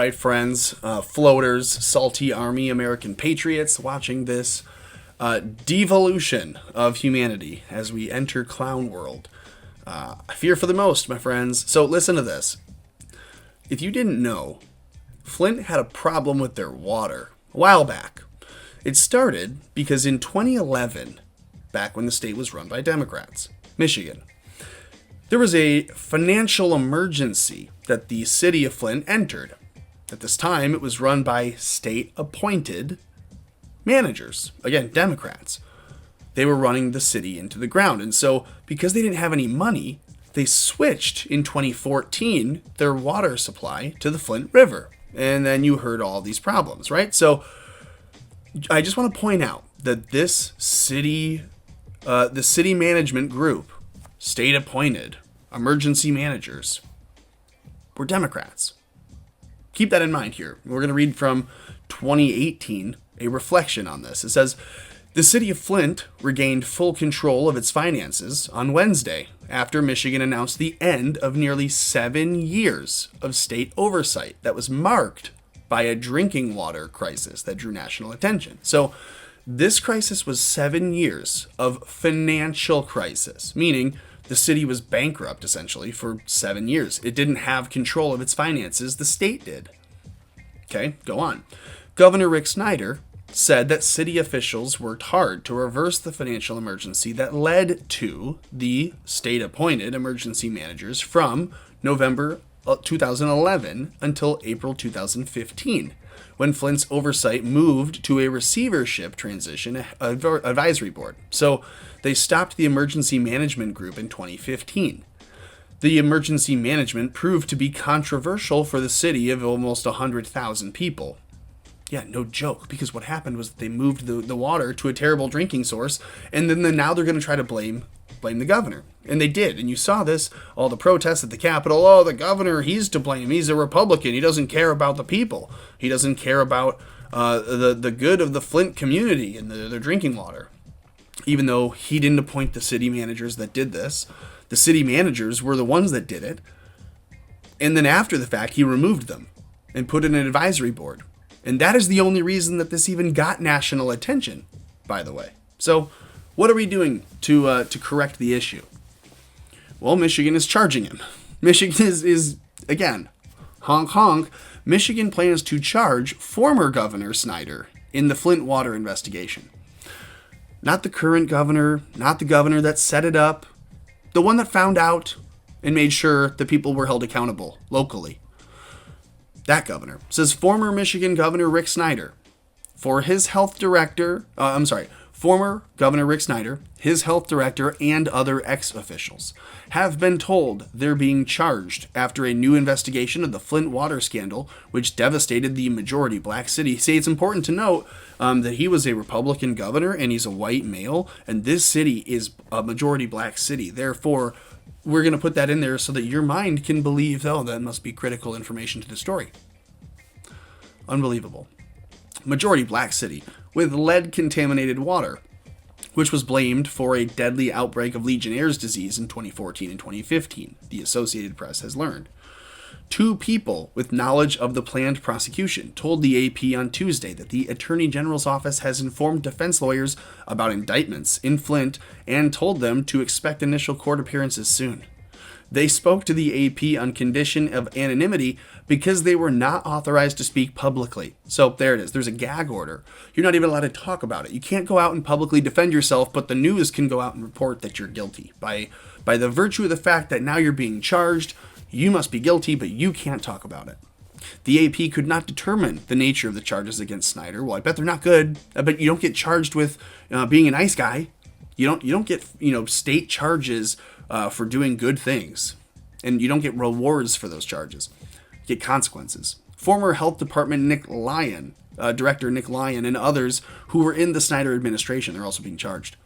right, friends, floaters, salty army, American patriots watching this devolution of humanity as we enter clown world. I fear for the most, my friends. So listen to this. If you didn't know, Flint had a problem with their water a while back. It started because in 2011, back when the state was run by Democrats, Michigan, there was a financial emergency that the city of Flint entered. At this time, it was run by state-appointed managers. Again, Democrats. They were running the city into the ground. And so, because they didn't have any money, they switched in 2014 their water supply to the Flint River. And then you heard all these problems, right? So, I just want to point out that this city, the city management group, state-appointed emergency managers, were Democrats. Keep that in mind here. We're going to read from 2018, a reflection on this. It says, the city of Flint regained full control of its finances on Wednesday after Michigan announced the end of nearly 7 years of state oversight that was marked by a drinking water crisis that drew national attention. So this crisis was 7 years of financial crisis, meaning the city was bankrupt essentially for 7 years. It didn't have control of its finances. The state did. Okay, go on. Governor Rick Snyder said that city officials worked hard to reverse the financial emergency that led to the state-appointed emergency managers from November 2011 until April 2015, when Flint's oversight moved to a receivership transition advisory board. So they stopped the emergency management group in 2015. The emergency management proved to be controversial for the city of almost 100,000 people. Yeah, no joke, because what happened was they moved the water to a terrible drinking source, and then now they're going to try to blame the governor. And they did, and you saw this, all the protests at the Capitol. Oh, the governor, he's to blame. He's a Republican. He doesn't care about the people. He doesn't care about the good of the Flint community and the drinking water. Even though he didn't appoint the city managers that did this, the city managers were the ones that did it. And then after the fact, he removed them and put in an advisory board. And that is the only reason that this even got national attention, by the way. So what are we doing to correct the issue? Well, Michigan is charging him. Michigan is again, honk honk. Michigan plans to charge former Governor Snyder in the Flint water investigation. Not the current governor, not the governor that set it up, the one that found out and made sure the people were held accountable locally. That governor says former Michigan Governor Rick Snyder, former Governor Rick Snyder, his health director, and other ex-officials have been told they're being charged after a new investigation of the Flint water scandal, which devastated the majority black city. See, it's important to note that he was a Republican governor and he's a white male, and this city is a majority black city. Therefore, we're going to put that in there so that your mind can believe, oh, that must be critical information to the story. Unbelievable. Majority black city with lead-contaminated water, which was blamed for a deadly outbreak of Legionnaire's disease in 2014 and 2015, the Associated Press has learned. 2 people with knowledge of the planned prosecution told the AP on Tuesday that the Attorney General's office has informed defense lawyers about indictments in Flint and told them to expect initial court appearances soon. They spoke to the AP on condition of anonymity because they were not authorized to speak publicly. So there it is. There's a gag order. You're not even allowed to talk about it. You can't go out and publicly defend yourself, but the news can go out and report that you're guilty. By the virtue of the fact that now you're being charged, you must be guilty, but you can't talk about it. The AP could not determine the nature of the charges against Snyder. Well, I bet they're not good. I bet you don't get charged with being a nice guy. You don't get state charges for doing good things, and you don't get rewards for those charges. You get consequences. Former Health Department Director Nick Lyon, and others who were in the Snyder administration, they're also being charged.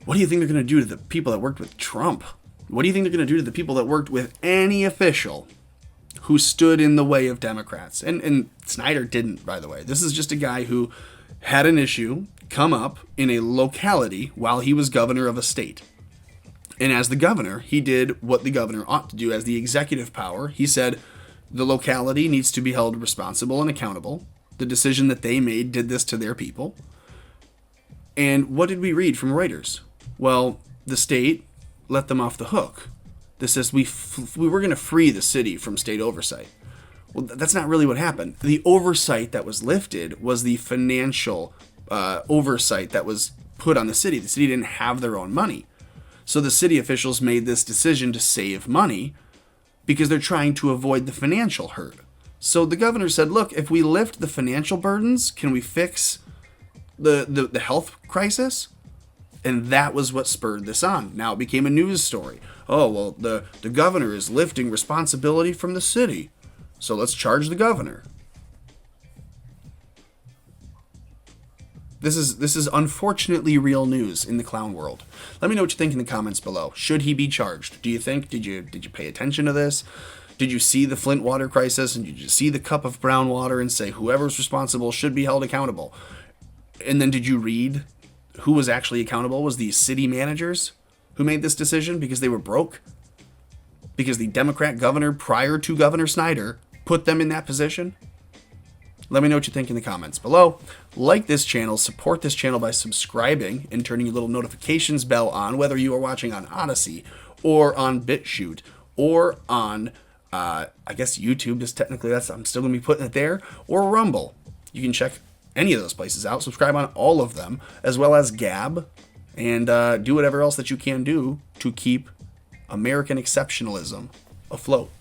What do you think they're going to do to the people that worked with Trump? What do you think they're going to do to the people that worked with any official who stood in the way of Democrats? And Snyder didn't, by the way. This is just a guy who had an issue come up in a locality while he was governor of a state. And as the governor, he did what the governor ought to do as the executive power. He said, The locality needs to be held responsible and accountable. The decision that they made did this to their people. And what did we read from Reuters? Well, the state let them off the hook. This says we were going to free the city from state oversight. Well, that's not really what happened. The oversight that was lifted was the financial oversight that was put on the city. The city didn't have their own money. So the city officials made this decision to save money because they're trying to avoid the financial hurt. So the governor said, look, if we lift the financial burdens, can we fix the health crisis? And that was what spurred this on. Now it became a news story. Oh, well, the governor is lifting responsibility from the city, so let's charge the governor. This is unfortunately real news in the clown world. Let me know what you think in the comments below. Should he be charged? Do you think? Did you pay attention to this? Did you see the Flint water crisis, and did you see the cup of brown water and say whoever's responsible should be held accountable? And then did you read who was actually accountable? Was the city managers who made this decision because they were broke? Because the Democrat governor prior to Governor Snyder put them in that position? Let me know what you think in the comments below. Like this channel, support this channel by subscribing and turning your little notifications bell on, whether you are watching on Odyssey or on BitChute or on, I guess YouTube, just technically I'm still going to be putting it there, or Rumble. You can check any of those places out. Subscribe on all of them, as well as Gab, and do whatever else that you can do to keep American exceptionalism afloat.